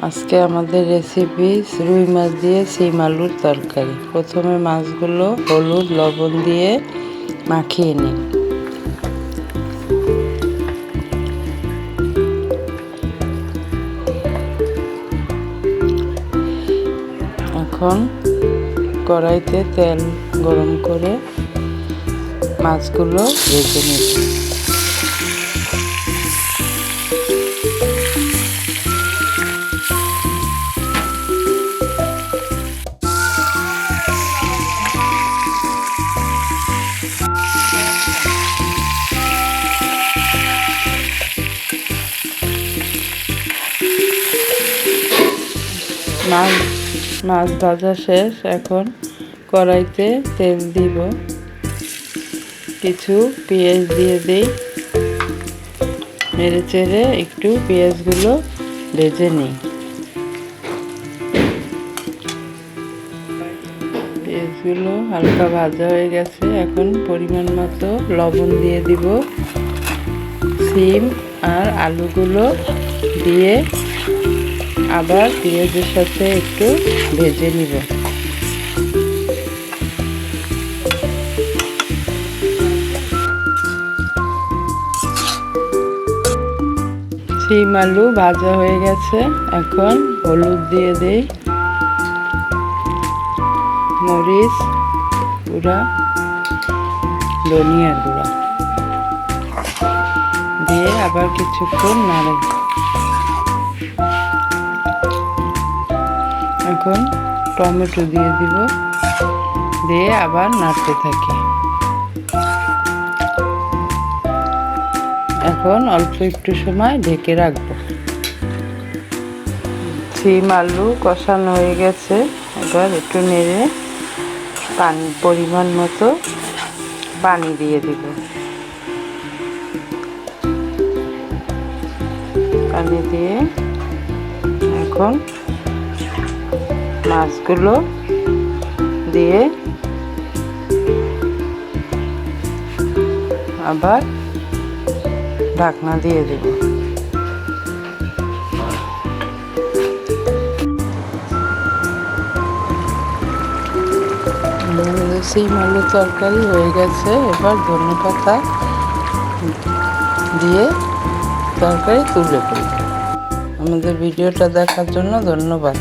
আজকে আমাদের রেসিপি রুই মাছ দিয়ে শিম আলুর তরকারি। প্রথমে মাছগুলো হলুদ লবণ দিয়ে মাখিয়ে নিই। এখন কড়াইতে তেল গরম করে মাছগুলো ভেজে নিই। মাছ ভাজা শেষ। এখন কড়াইতে তেল দিব, কিছু পেঁয়াজ দিয়ে দিই, নেড়ে চেড়ে একটু পেঁয়াজগুলো ভেজে নিই। পেঁয়াজগুলো হালকা ভাজা হয়ে গেছে। এখন পরিমাণ মতো লবণ দিয়ে দিব, শিম আর আলুগুলো দিয়ে আবার পেঁয়াজের সাথে একটু ভেজে নিব। শিম আলু ভাজা হয়ে গেছে। এখন হলুদ দিয়ে দেই, মরিচ গুঁড়া, ধনিয়ার গুঁড়া দিয়ে আবার কিছুক্ষণ নাড়াই। এখন টমেটো দিয়ে দিব, দিয়ে আবার নাড়তে থাকি। এখন অল্প একটু সময় ঢেকে রাখবো। শিম আলু কষানো হয়ে গেছে। এবার একটু নেড়ে পরিমাণ মতো পানি দিয়ে দিব। পানি দিয়ে এখন মাছগুলো দিয়ে আবার ঢাকনা দিয়ে দেব। শিম আলু তরকারি হয়ে গেছে। এবার ধনেপাতা দিয়ে তরকারি তুলে ফেলব। আমাদের ভিডিওটা দেখার জন্য ধন্যবাদ।